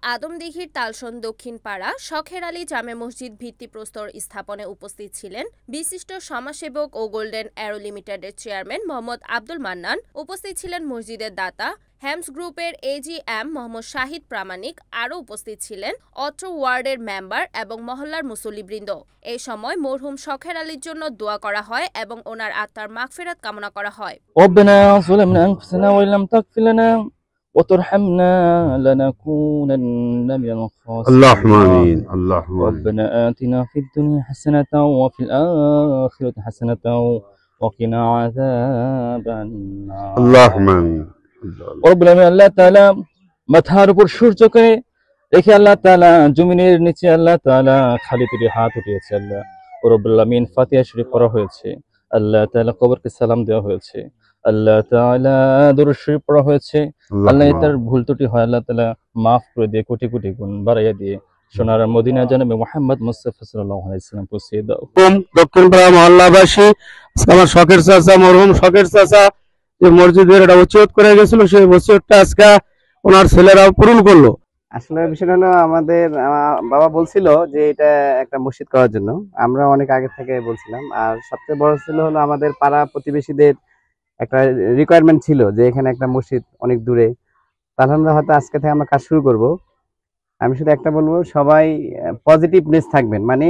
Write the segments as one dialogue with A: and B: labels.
A: আদমদীঘির তালসন দক্ষিণ পাড়া শখের আলী জামে মসজিদ ভিত্তিপ্রস্তর স্থাপনে উপস্থিত ছিলেন বিশিষ্ট সমাজসেবক ও গোল্ডেন অ্যারো লিমিটেডের চেয়ারম্যান মোহাম্মদ আব্দুল মান্নান। উপস্থিত ছিলেন মসজিদের দাতা হ্যামস গ্রুপের এজিএম মোহাম্মদ শাহিদ প্রামাণিক। আরও উপস্থিত ছিলেন অত্র ওয়ার্ডের মেম্বার এবং মহল্লার মুসল্লিবৃন্দ। এই সময় মরহুম শখের আলীর জন্য দোয়া করা হয় এবং ওনার আত্মার মাগফিরাত কামনা করা হয়।
B: وترحمنا لنكونن من الخاسرين.
C: اللهم آمين. اللهم آمين.
B: ربنا آتنا في الدنيا حسنة وفي الآخرة حسنة وقنا عذاب النار.
C: اللهم آمين.
B: رب العالمين আল্লাহ তাআলা মাথার উপর সূর্যকে রেখে আল্লাহ তাআলা জমিনের নিচে আল্লাহ তাআলা খালি পেটে হাত উঠিয়েছে। আল্লাহ রব্বুল আলামিন ফাতিহা শরীফ পড়া হয়েছে। আল্লাহ তাআলা কবরকে সালাম দেওয়া হয়েছে। আল্লাহ তাআলা দুরূদ শরীফ পড়া হয়েছে। আল্লাহ তার ভুল ত্রুটি হয় আল্লাহ তাআলা মাফ করে দিয়ে কোটি কোটি গুণ বাড়াইয়া দিয়ে সোনার মদিনা জনাবে মুহাম্মদ মুস্তাফা সাল্লাল্লাহু আলাইহি ওয়াসাল্লাম পৌঁছে দাও।
C: দক্ষিণ পাড়া মহল্লাবাসী, আমার শখের চাচা, মরহুম শখের চাচা যে মসজিদের একটা ওসিয়ত করে গেছিল, সেই ওসিয়তটা আজকে ওনার ছেলেরা পূরণ করলো।
D: আসলে বিষয়টা হলো, আমাদের বাবা বলছিল যে এটা একটা মসজিদ করার জন্য। আমরা অনেক আগে থেকে বলছিলাম। আর সবচেয়ে বড় ছিল হলো আমাদের পাড়া প্রতিবেশীদের একটা রিকোয়ারমেন্ট ছিল যে এখানে একটা মসজিদ অনেক দূরে। তাহলে হয়তো আজকে থেকে আমরা কাজ শুরু করব। আমি শুধু একটা বলবো, সবাই পজিটিভনেস থাকবেন, মানে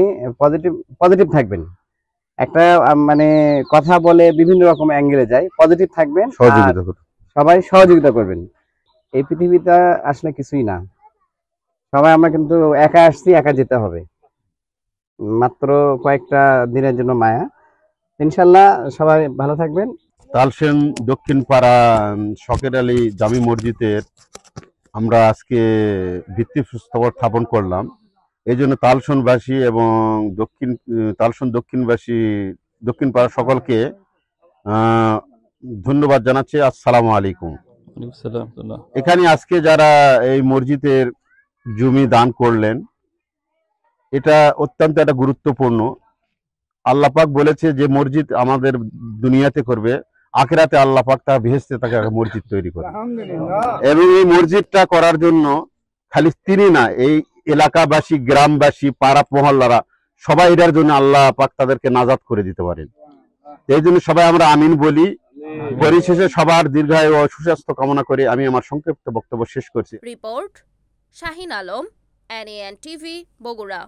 D: পজিটিভ থাকবেন। একটা মানে কথা বলে বিভিন্ন রকম অ্যাঙ্গেলে যায়, পজিটিভ থাকবেন, সবাই সহযোগিতা করবেন। এই পৃথিবীটা আসলে কিছুই না, সবাই আমরা কিন্তু একা আসছি, একা যেতে হবে। মাত্র কয়েকটা দিনের জন্য মায়া। ইনশাল্লাহ সবাই ভালো থাকবেন।
C: তালসেন দক্ষিণ পাড়া শখের আলী জামি মসজিদের আমরা আজকে ভিত্তিপ্রস্তর স্থাপন করলাম। এই জন্য তালসনবাসী এবং তালসন দক্ষিণবাসী দক্ষিণ পাড়া সকলকে ধন্যবাদ জানাচ্ছি। আসসালামু আলাইকুম। এখানে আজকে যারা এই মসজিদের জমি দান করলেন, এটা অত্যন্ত একটা গুরুত্বপূর্ণ। আল্লাহ পাক বলেছে যে মসজিদ আমাদের দুনিয়াতে করবে, আখিরাতে আল্লাহ পাক তা বেহেশতে তাকে মসজিদ তৈরি করবে। এবং এই মসজিদটা করার জন্য খালি তিনি না, এই এলাকাবাসী, গ্রামবাসী, পাড়া মহল্লারা সবাই এটার জন্য আল্লাহ পাক তাদেরকে নাজাত করে দিতে পারেন। এই জন্য সবাই আমরা আমিন বলি। পরিশেষে সবার দীর্ঘায়ু ও সুস্বাস্থ্য কামনা করে আমি আমার সংক্ষিপ্ত বক্তব্য শেষ করছি।
A: Report Shahin Alam, NAN TV, Bogura.